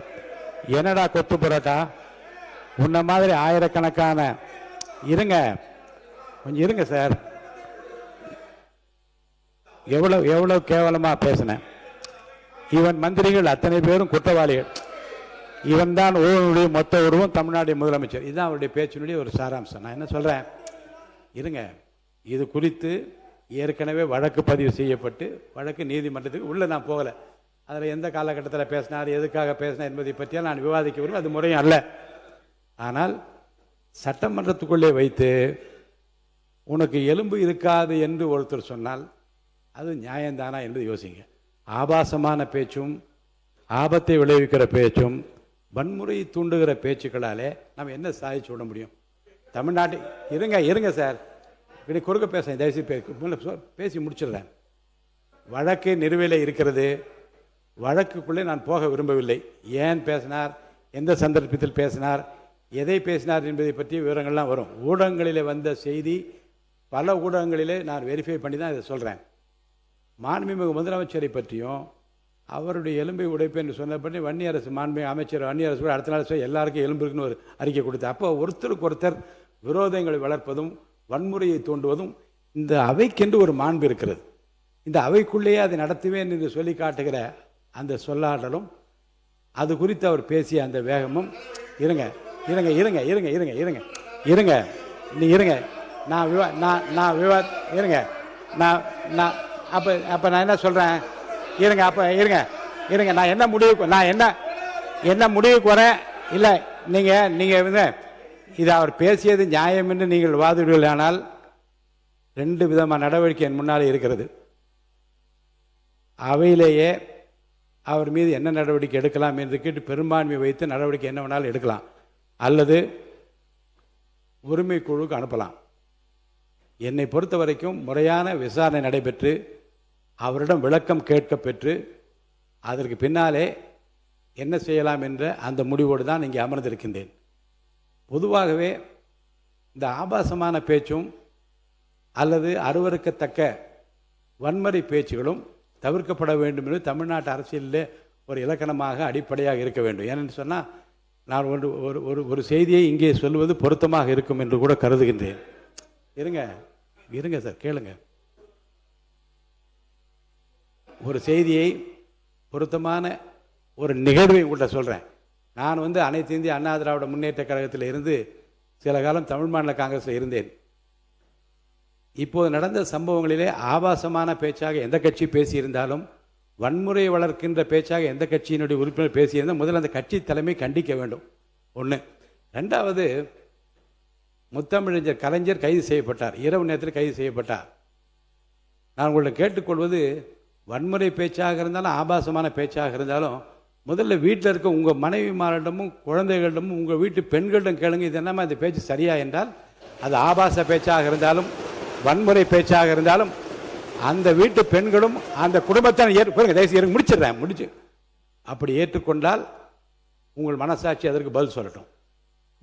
என்னடா கொத்து பரோட்டா? உன்ன மாதிரி ஆயிரக்கணக்கான, இருங்க கொஞ்சம் இருங்க சார், எவ்வளவு எவ்வளவு கேவலமாக பேசினேன். இவன் மந்திரிகள் அத்தனை பேரும் குற்றவாளிகள், இவன் தான் ஊழலுடைய மொத்த உருவம் தமிழ்நாடு முதலமைச்சர். இதுதான் அவருடைய பேச்சினுடைய ஒரு சாராம்சம். நான் என்ன சொல்கிறேன், இருங்க, இது குறித்து ஏற்கனவே வழக்கு பதிவு செய்யப்பட்டு வழக்கு நீதிமன்றத்துக்கு உள்ளே நான் போகலை. அதில் எந்த காலகட்டத்தில் பேசினார், எதுக்காக பேசினார் என்பதை பற்றியால் நான் விவாதிக்க வரும், அது முறையும் அல்ல. ஆனால் சட்டமன்றத்துக்குள்ளே வைத்து உனக்கு எலும்பு இருக்காது என்று ஒருத்தர் சொன்னால் அது நியாயம்தானா என்பது யோசிங்க. ஆபாசமான பேச்சும் ஆபத்தை விளைவிக்கிற பேச்சும் வன்முறையை தூண்டுகிற பேச்சுக்களாலே நம்ம என்ன சாதிச்சு விட முடியும்? தமிழ்நாட்டு இருங்க சார், இப்படி குறுக்க பேச தயவுசெய்து பேசி முடிச்சிடுறேன். வழக்கு நிலுவையில் இருக்கிறது. வழக்குக்குள்ளே நான் போக விரும்பவில்லை. ஏன் பேசினார், எந்த சந்தர்ப்பத்தில் பேசினார், எதை பேசினார் என்பதை பற்றிய விவரங்கள்லாம் வரும். ஊடகங்களில் வந்த செய்தி பல ஊடகங்களிலே நான் வெரிஃபை பண்ணி தான் இதை சொல்கிறேன். மாண்புமிகு முதலமைச்சரை பற்றியும் அவருடைய எலும்பை உடைப்பேன் என்று சொன்னபடி வன்னியரசு மாண்புமிகு அமைச்சர் வன்னியரசு கூட அடுத்த நாள் எல்லாருக்கும் எலும்பு இருக்குன்னு ஒரு அறிக்கை கொடுத்தார். அப்போ ஒருத்தருக்கு ஒருத்தர் விரோதங்களை வளர்ப்பதும் வன்முறையை தூண்டுவதும் இந்த அவைக்கென்று ஒரு மாண்பு இருக்கிறது. இந்த அவைக்குள்ளேயே அதை நடத்துவேன் என்று சொல்லி காட்டுகிற அந்த சொல்லாடலும் அது குறித்து அவர் பேசிய அந்த வேகமும், இருங்க இருங்க இருங்க இருங்க இருங்க இருங்க இருங்க நீ இருங்க இருங்க நான் அப்போ நான் என்ன சொல்கிறேன், இருங்க அப்போ இருங்க நான் என்ன முடிவுக்கு வரேன். இல்லை நீங்கள் வந்து இது அவர் பேசியது நியாயம் என்று நீங்கள் வாதிடுவீர்கள். ஆனால் ரெண்டு விதமான நடவடிக்கை என் முன்னாலே இருக்கிறது. அவையிலேயே அவர் மீது என்ன நடவடிக்கை எடுக்கலாம் என்று கேட்டு பெரும்பான்மை வைத்து நடவடிக்கை என்ன வேணாலும் எடுக்கலாம், அல்லது உரிமை குழுவுக்கு அனுப்பலாம். என்னை பொறுத்த வரைக்கும் முறையான விசாரணை நடைபெற்று அவரிடம் விளக்கம் கேட்க பெற்று அதற்கு பின்னாலே என்ன செய்யலாம் என்ற அந்த முடிவோடு தான் இங்கே அமர்ந்திருக்கின்றேன். பொதுவாகவே இந்த ஆபாசமான பேச்சும் அல்லது அருவருக்கத்தக்க வன்முறை பேச்சுகளும் தவிர்க்கப்பட வேண்டும் என்று தமிழ்நாட்டு அரசியலில் ஒரு இலக்கணமாக அடிப்படையாக இருக்க வேண்டும். ஏனென்று சொன்னால் நான் ஒரு செய்தியை இங்கே சொல்வது பொருத்தமாக இருக்கும் என்று கூட கருதுகின்றேன். இருங்க சார், கேளுங்க. ஒரு செய்தியை பொருத்தமான ஒரு நிகழ்வை உங்கள்கிட்ட சொல்கிறேன். நான் வந்து அனைத்து இந்திய அண்ணா திராவிட முன்னேற்ற கழகத்தில் இருந்து சில காலம் தமிழ் மாநில காங்கிரஸில் இருந்தேன். இப்போது நடந்த சம்பவங்களிலே ஆபாசமான பேச்சாக எந்த கட்சி பேசியிருந்தாலும், வன்முறையை வளர்க்கின்ற பேச்சாக எந்த கட்சியினுடைய உறுப்பினர் பேசியிருந்தால் முதல்ல அந்த கட்சி தலைமை கண்டிக்க வேண்டும். ஒன்று. ரெண்டாவது, முத்தமிழறிஞர் கலைஞர் கைது செய்யப்பட்டார், இரவு நேரத்தில் கைது செய்யப்பட்டார். நான் உங்களை கேட்டுக்கொள்வது, வன்முறை பேச்சாக இருந்தாலும் ஆபாசமான பேச்சாக இருந்தாலும் முதல்ல வீட்டில் இருக்க உங்கள் மனைவிமாரிடமும் குழந்தைகளிடமும் உங்கள் வீட்டு பெண்களிடம் கேளுங்க, இது என்னமா இந்த பேச்சு சரியா என்றால், அது ஆபாச பேச்சாக இருந்தாலும் வன்முறை பேச்சாக இருந்தாலும் அந்த வீட்டு பெண்களும் அந்த குடும்பத்தை முடிச்சு அப்படி ஏற்றுக்கொண்டால் உங்கள் மனசாட்சி அதற்கு பதில் சொல்லட்டும்.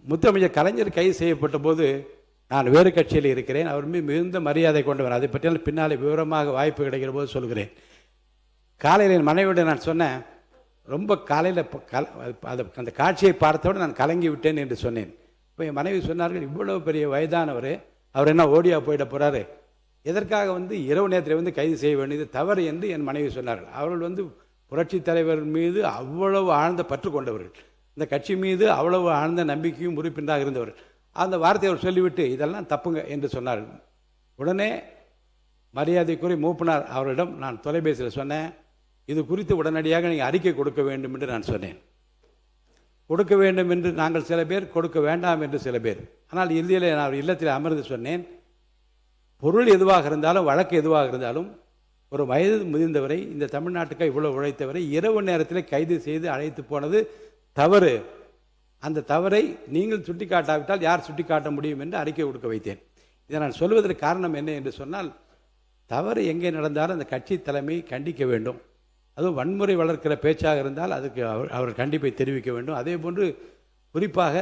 முத்தமிழர் கலைஞர் கைது செய்யப்பட்ட போது நான் வேறு கட்சியில் இருக்கிறேன். அவர் மீது மிகுந்த மரியாதை கொண்டவர். அதை பற்றியால் பின்னாலே விவரமாக வாய்ப்பு கிடைக்கிற போது சொல்கிறேன். காலையில் என் மனைவியோட நான் சொன்னேன், ரொம்ப காலையில் அந்த காட்சியை பார்த்தோடு நான் கலங்கி விட்டேன் என்று சொன்னேன். இப்போ என் மனைவி சொன்னார்கள், இவ்வளவு பெரிய வயதானவர், அவர் என்ன ஓடியா போயிட போகிறாரு, எதற்காக வந்து இரவு நேரத்தில் வந்து கைது செய்ய வேண்டியது தவறு என்று என் மனைவி சொன்னார்கள். அவர்கள் வந்து புரட்சித் தலைவர் மீது அவ்வளவு ஆழ்ந்த பற்று கொண்டவர்கள், இந்த கட்சி மீது அவ்வளவு ஆழ்ந்த நம்பிக்கையும் உறுப்பினராக இருந்தவர்கள். அந்த வார்த்தையை அவர் சொல்லிவிட்டு இதெல்லாம் தப்புங்க என்று சொன்னார்கள். உடனே மரியாதைக்குரிய மூப்பனார் அவரிடம் நான் தொலைபேசியில் சொன்னேன், இது குறித்து உடனடியாக நீங்கள் அறிக்கை கொடுக்க வேண்டும் என்று நான் சொன்னேன். கொடுக்க வேண்டும் என்று நாங்கள் சில பேர், கொடுக்க வேண்டாம் என்று சில பேர். ஆனால் இறுதியில் நான் இல்லத்தில் அமர்ந்து சொன்னேன், பொருள் எதுவாக இருந்தாலும் வழக்கு எதுவாக இருந்தாலும் ஒரு வயது முதிர்ந்தவரை, இந்த தமிழ்நாட்டுக்கு இவ்வளவு உழைத்தவரை இரவு நேரத்தில் கைது செய்து அழைத்து போனது தவறு. அந்த தவறை நீங்கள் சுட்டிக்காட்டாவிட்டால் யார் சுட்டிக்காட்ட முடியும் என்று அறிக்கை கொடுக்க வைத்தேன். இதை நான் சொல்வதற்கு காரணம் என்ன என்று சொன்னால், தவறு எங்கே நடந்தாலும் அந்த கட்சி தலைமை கண்டிக்க வேண்டும். அதுவும் வன்முறை வளர்க்கிற பேச்சாக இருந்தால் அதுக்கு அவர் கண்டிப்பை தெரிவிக்க வேண்டும். அதே போன்று குறிப்பாக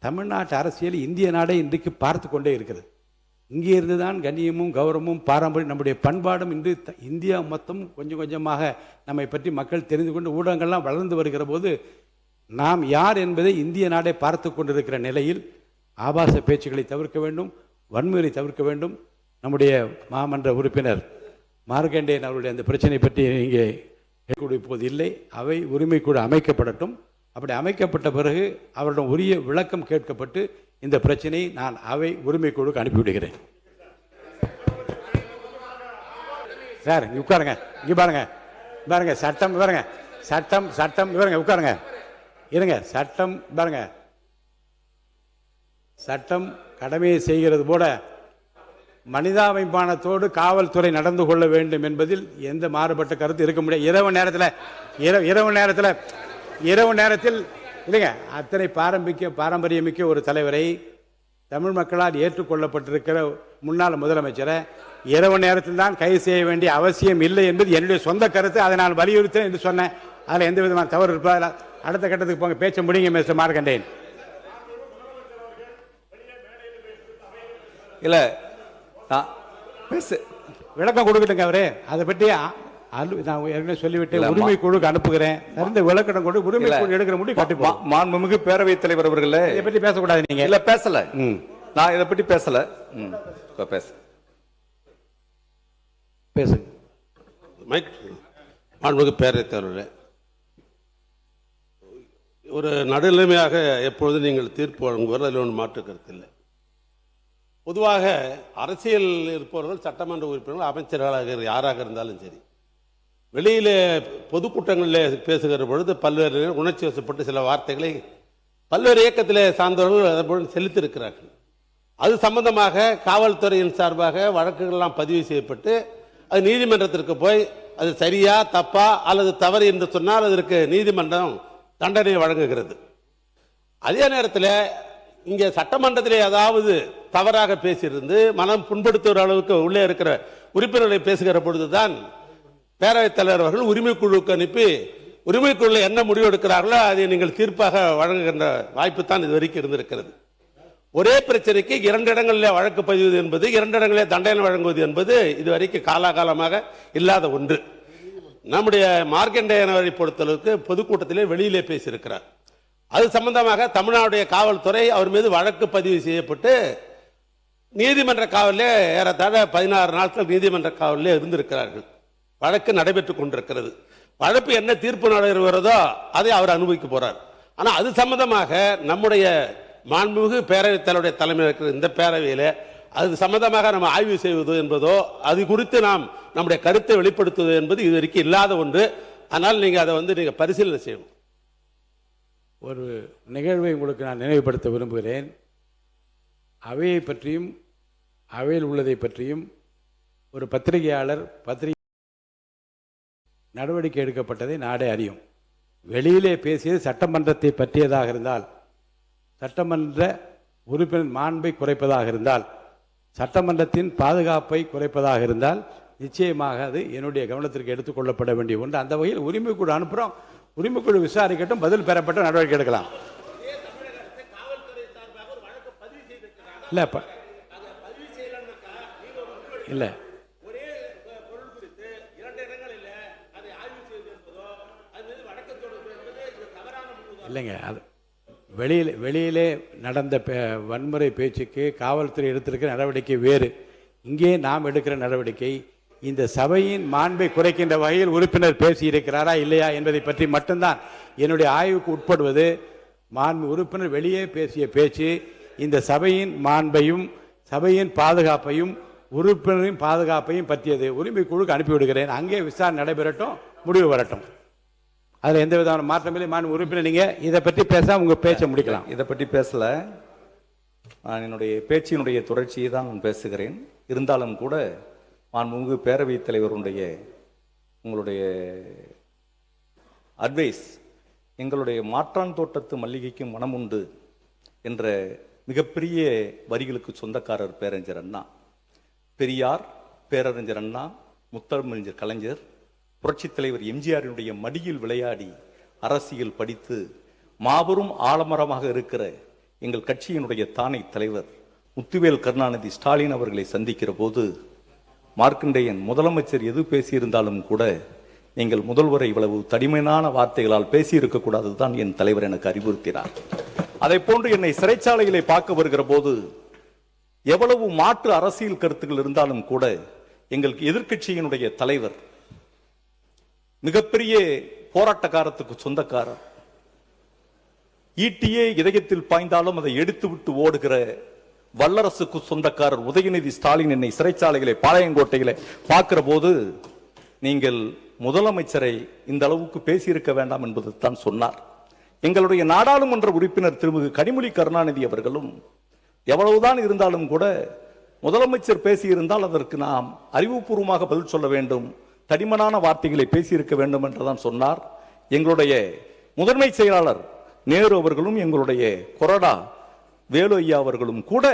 தமிழ்நாட்டு அரசியல் இந்திய நாடே இன்றைக்கு பார்த்து கொண்டே இருக்கிறது. இங்கே இருந்து தான் கண்ணியமும் கௌரவமும் பாரம்பரியம் நம்முடைய பண்பாடும் இன்று இந்தியா மொத்தம் கொஞ்சம் கொஞ்சமாக நம்மை பற்றி மக்கள் தெரிந்து கொண்டு ஊடகங்கள்லாம் வளர்ந்து வருகிற போது நாம் யார் என்பதை இந்திய நாடே பார்த்து கொண்டிருக்கிற நிலையில் ஆபாச பேச்சுக்களை தவிர்க்க வேண்டும், வன்முறை தவிர்க்க வேண்டும். நம்முடைய மாமன்ற உறுப்பினர் மார்க்கண்டேயன் அவருடைய அந்த பிரச்சனை பற்றி இங்கே இப்போது இல்லை. அவை உரிமைக்குழு அமைக்கப்படட்டும். அப்படி அமைக்கப்பட்ட பிறகு அவரிடம் உரிய விளக்கம் கேட்கப்பட்டு இந்த பிரச்சனையை நான் அவை உரிமைக்குழுக்கு அனுப்பிவிடுகிறேன். சார் இங்கே உட்காருங்க, இங்கே பாருங்க பாருங்க, சட்டம் பாருங்க, சட்டம் சட்டம் பாருங்க, உட்காருங்க இருங்க. சட்டம் பாருங்க, சட்டம் கடமையை செய்கிறது போல மனிதாபிமானத்தோடு காவல்துறை நடந்து கொள்ள வேண்டும் என்பதில் எந்த மாறுபட்ட கருத்து இருக்க முடியாது. இரவு நேரத்தில் இல்லைங்க, அத்தனை பாரம்பரியமிக்க ஒரு தலைவரை, தமிழ் மக்களால் ஏற்றுக்கொள்ளப்பட்டிருக்கிற முன்னாள் முதலமைச்சரை இரவு நேரத்தில் தான் கைது செய்ய வேண்டிய அவசியம் இல்லை என்பது என்னுடைய சொந்த கருத்து. அதை நான் வலியுறுத்தேன் என்று சொன்னேன். அதில் எந்த விதமான தவறு இருப்பதில் அடுத்த கட்டத்துக்கு போங்க, பேச்ச முடியுங்க மிஸ்டர் மார்க்கண்டேயன். இல்லை விளக்கம் கொடுக்கட்டுங்க அவரே, அதை பற்றி நான் ஏற்கனவே சொல்லிவிட்டேன். உரிமை குழுக்கு அனுப்புகிறேன். இந்த விளக்கம் கொண்டு உரிமை குழு எடுக்கிற முடிவு கட்டுப்போம். மாண்புமிகு பேரவைத் தலைவர் அவர்களே, இதை பற்றி பேசக்கூடாது. நீங்க இல்ல பேசல, நான் இதை பற்றி பேசல. பேசுங்க. மாண்புமிகு பேரவைத் தலைவர்களே, ஒரு நடுநிலைமையாக எப்பொழுது நீங்கள் தீர்ப்பு வழங்குவார், அதில் ஒன்று மாற்று கருத்து இல்லை. பொதுவாக அரசியல் இருப்பவர்கள், சட்டமன்ற உறுப்பினர்கள், அமைச்சர்களாக யாராக இருந்தாலும் சரி, வெளியிலே பொதுக்கூட்டங்களில் பேசுகிற பொழுது பல்வேறு உணர்ச்சி வசப்பட்டு சில வார்த்தைகளை பல்வேறு இயக்கத்திலே சார்ந்தவர்கள் அதன்போல் செலுத்தியிருக்கிறார்கள். அது சம்பந்தமாக காவல்துறையின் சார்பாக வழக்குகள்லாம் பதிவு செய்யப்பட்டு அது நீதிமன்றத்திற்கு போய் அது சரியா தப்பா அல்லது தவறு என்று சொன்னால் அதற்கு நீதிமன்றம் தண்டனை வழங்குகிறது. அதே நேரத்தில் இங்கே சட்டமன்றத்திலே ஏதாவது தவறாக பேசியிருந்து மனம் புண்படுத்துகிற அளவுக்கு உள்ளே இருக்கிற உறுப்பினர்களை பேசுகிற பொழுதுதான் பேரவைத் தலைவர் அவர்கள் உரிமைக்குழுவுக்கு அனுப்பி உரிமைக்குழு என்ன முடிவு எடுக்கிறார்களோ அதை நீங்கள் தீர்ப்பாக வழங்குகின்ற வாய்ப்பு தான் இதுவரைக்கும் இருந்திருக்கிறது. ஒரே பிரச்சனைக்கு 2 இடங்களில் வழக்கு பதிவு என்பது, 2 இடங்களில் தண்டனை வழங்குவது என்பது இதுவரைக்கும் காலாகாலமாக இல்லாத ஒன்று. நம்முடைய மார்க்கண்டேயன் அவரை பொறுத்தளவுக்கு பொதுக்கூட்டத்திலே வெளியிலே பேசியிருக்கிறார். அது சம்பந்தமாக தமிழ்நாடுடைய காவல்துறை அவர் மீது வழக்கு பதிவு செய்யப்பட்டு நீதிமன்ற காவலிலே ஏறத்தாழ 16 நாட்கள் நீதிமன்ற காவலிலே இருந்திருக்கிறார்கள். வழக்கு நடைபெற்றுக் கொண்டிருக்கிறது. வழக்கு என்ன தீர்ப்பு நடைபெறுகிறதோ அதை அவர் அனுபவிக்க போறார். ஆனால் அது சம்பந்தமாக நம்முடைய மாண்புமிகு பேரவைத் தலைவருடைய தலைமையில் இருக்கிற இந்த பேரவையில் அது சம்பந்தமாக நம்ம ஆய்வு செய்வது என்பதோ அது குறித்து நாம் நம்முடைய கருத்தை வெளிப்படுத்துவது என்பது இதுவரைக்கும் இல்லாத ஒன்று. ஆனால் நீங்கள் அதை நீங்க பரிசீலனை செய்யணும். ஒரு நிகழ்வை உங்களுக்கு நான் நினைவுபடுத்த விரும்புகிறேன். அவையை பற்றியும் அவையில் உள்ளதை பற்றியும் ஒரு பத்திரிகையாளர் நடவடிக்கை எடுக்கப்பட்டதை நாடே அறியும். வெளியிலே பேசியது சட்டமன்றத்தை பற்றியதாக இருந்தால், சட்டமன்ற உறுப்பினர் மாண்பை குறைப்பதாக இருந்தால், சட்டமன்றத்தின் பாதுகாப்பை குறைப்பதாக இருந்தால் நிச்சயமாக அது என்னுடைய கவனத்திற்கு எடுத்துக்கொள்ளப்பட வேண்டிய ஒன்று. அந்த வகையில் உரிமைக்குழு அனுப்புகிறோம். உரிமைக்குழு விசாரிக்கட்டும், பதில் பெறப்பட்ட நடவடிக்கை எடுக்கலாம். இல்லை இல்லைங்க, அது வெளியிலே நடந்த வன்முறை பேச்சுக்கு காவல்துறை எடுத்திருக்கிற நடவடிக்கை வேறு. இங்கே நாம் எடுக்கிற நடவடிக்கை இந்த சபையின் மாண்பை குறைக்கின்ற வகையில் உறுப்பினர் பேசியிருக்கிறாரா இல்லையா என்பதை பற்றி மட்டும்தான் என்னுடைய ஆய்வுக்கு உட்படுவது. மாண்பு உறுப்பினர் வெளியே பேசிய பேச்சு இந்த சபையின் மாண்பையும் சபையின் பாதுகாப்பையும் உறுப்பினரின் பாதுகாப்பையும் பற்றியது. உரிமை குழுக்கு அனுப்பிவிடுகிறேன், அங்கே விசாரணை நடைபெறட்டும், முடிவு வரட்டும். அதில் எந்த விதமான மாற்றமில்லை. மாண்பு உறுப்பினர், நீங்க இதை பற்றி பேச உங்க பேச்சை முடிக்கலாம். இதை பற்றி பேசல, நான் என்னுடைய பேச்சினுடைய தொடர்ச்சியை தான் நான் பேசுகிறேன். இருந்தாலும் கூட மாண்புமிகு பேரவைத் தலைவருடைய உங்களுடைய அட்வைஸ், எங்களுடைய மாற்றான் தோட்டத்து மல்லிகைக்கும் மனம் உண்டு என்ற மிகப்பெரிய வரிகளுக்கு சொந்தக்காரர் பேரறிஞர் அண்ணா. பெரியார், பேரறிஞர் அண்ணா, முத்தமிழறிஞர் கலைஞர், புரட்சித் தலைவர் எம்ஜிஆரினுடைய மடியில் விளையாடி அரசியல் படித்து மாபெரும் ஆலமரமாக இருக்கிற எங்கள் கட்சியினுடைய தானை தலைவர் முத்துவேல் கருணாநிதி ஸ்டாலின் அவர்களை சந்திக்கிற போது மார்க்கண்டேயன் முதலமைச்சர் எது பேசியிருந்தாலும் கூட நீங்கள் முதல்வரை இவ்வளவு தடிமையான வார்த்தைகளால் பேசியிருக்க கூடாதுதான் என் தலைவர் எனக்கு அறிவுறுத்தினார். அதை போன்று என்னை சிறைச்சாலைகளை பார்க்க வருகிற போது எவ்வளவு மாற்று அரசியல் கருத்துக்கள் இருந்தாலும் கூட எங்கள் எதிர்க்கட்சியினுடைய தலைவர் மிகப்பெரிய போராட்டக்காரத்துக்கு சொந்தக்காரர், ஈட்டியே இதயத்தில் பாய்ந்தாலும் அதை எடுத்துவிட்டு ஓடுகிற வல்லரசுக்கு சொந்தக்காரர் உதயநிதி ஸ்டாலின் என்னை சிறைச்சாலைகளை பாளையங்கோட்டைகளை பார்க்கிற போது நீங்கள் முதலமைச்சரை இந்த அளவுக்கு பேசியிருக்க வேண்டாம் என்பது தான் சொன்னார். எங்களுடைய நாடாளுமன்ற உறுப்பினர் திருமிகு கனிமொழி கருணாநிதி அவர்களும் எவ்வளவுதான் இருந்தாலும் கூட முதலமைச்சர் பேசியிருந்தால் அதற்கு நாம் அறிவுபூர்வமாக பதில் சொல்ல வேண்டும், தடிமனான வார்த்தைகளை பேசியிருக்க வேண்டும் என்றுதான் சொன்னார். எங்களுடைய முதன்மை செயலாளர் நேரு அவர்களும் எங்களுடைய கொறடா வேலு ஐயா அவர்களும் கூட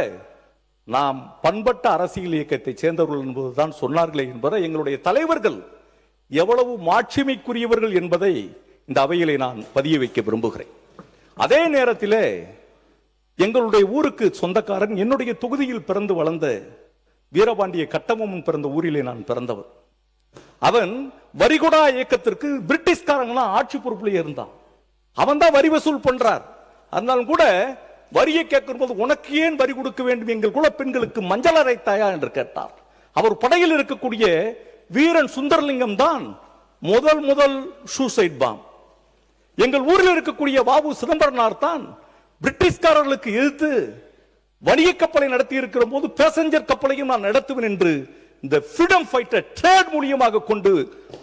நாம் பண்பட்ட அரசியல் இயக்கத்தை சேர்ந்தவர்கள் என்பதுதான் சொன்னார்களே என்பதை எங்களுடைய தலைவர்கள் எவ்வளவு மாட்சிமைக்குரியவர்கள் என்பதை இந்த அவையிலே நான் பதிய வைக்க விரும்புகிறேன். அதே நேரத்தில் எங்களுடைய ஊருக்கு சொந்தக்காரன், என்னுடைய தொகுதியில் பிறந்து வளர்ந்த வீரபாண்டிய கட்டபொம்மன் பிறந்த ஊரிலே நான் பிறந்தவர். அவன் வரிகொடா இயக்கத்திற்கு பிரிட்டிஷ்காரங்களாம் ஆட்சி பொறுப்பிலே இருந்தான். அவன் தான் வரி வசூல் பண்றார். அதனாலும் கூட வரியை கேட்கும் போது உனக்கு ஏன் வரி கொடுக்க வேண்டும், எங்கள் குல பெண்களுக்கு மஞ்சள் அரைத்தாயா என்று கேட்டார். அவர் படையில் இருக்கக்கூடிய வீரன் சுந்தரலிங்கம் தான் முதல் சூசைட் பாம். எங்கள் ஊரில் இருக்கக்கூடிய வாவு சிதம்பரனார் தான் பிரிட்டிஷ்காரர்களுக்கு எதிர்த்து வணிக கப்பலை நடத்தி இருக்கிற போது பேசஞ்சர் கப்பலையும் நான் நடத்துவேன் என்று இந்த ஃப்ரீடம் ஃபைட்டர் ட்ரேட் மூலியமாக கொண்டு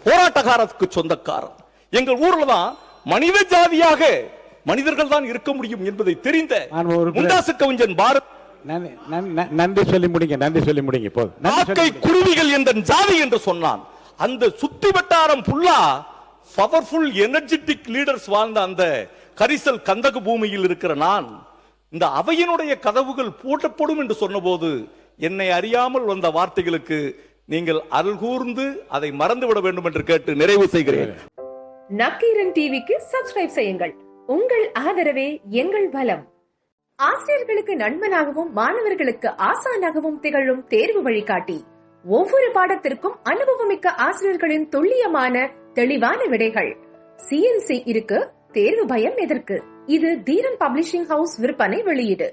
போராட்டக்காரத்துக்கு சொந்தக்காரர். எங்கள் ஊர்ல தான் மனித ஜாதியாக மனிதர்கள் தான் இருக்க முடியும் என்பதை தெரிந்த முண்டாசு கவிஞன் பாரத் நன்றி சொல்லி முடிங்க குருவிகள் என்ற ஜாதி என்று சொன்னான். அந்த சுத்தி வட்டாரம் புல்லா பவர்ஃபுல் எனர்ஜெட்டிக் லீடர்ஸ் வாழ்ந்த அந்த கரிசல் கந்தக பூமியில் இருக்கிற நான் இந்த அவையினுடைய கதவுகள் பூட்டப்படும் என்று சொன்னபோது என்னை அறியாமல் வந்த வார்த்தைகளுக்கு நீங்கள் அருள் கூர்ந்து அதை மறந்துவிட வேண்டும் என்று கேட்டு நிறைவு செய்கிறேன். நக்கீரன் டிவிக்கு சப்ஸ்கிரைப் செய்யுங்கள். உங்கள் ஆதரவே எங்கள் பலம். ஆசிரியர்களுக்கு நண்பனாகவும் மாணவர்களுக்கு ஆசானாகவும் திகழும் தேர்வு வழிகாட்டி. ஒவ்வொரு பாடத்திற்கும் அனுபவமிக்க ஆசிரியர்களின் துல்லியமான தெளிவான விடைகள். CNC இருக்கு, தேர்வு பயம் எதற்கு? இது தீரன் பப்ளிஷிங் ஹவுஸ் விற்பனை வெளியீடு.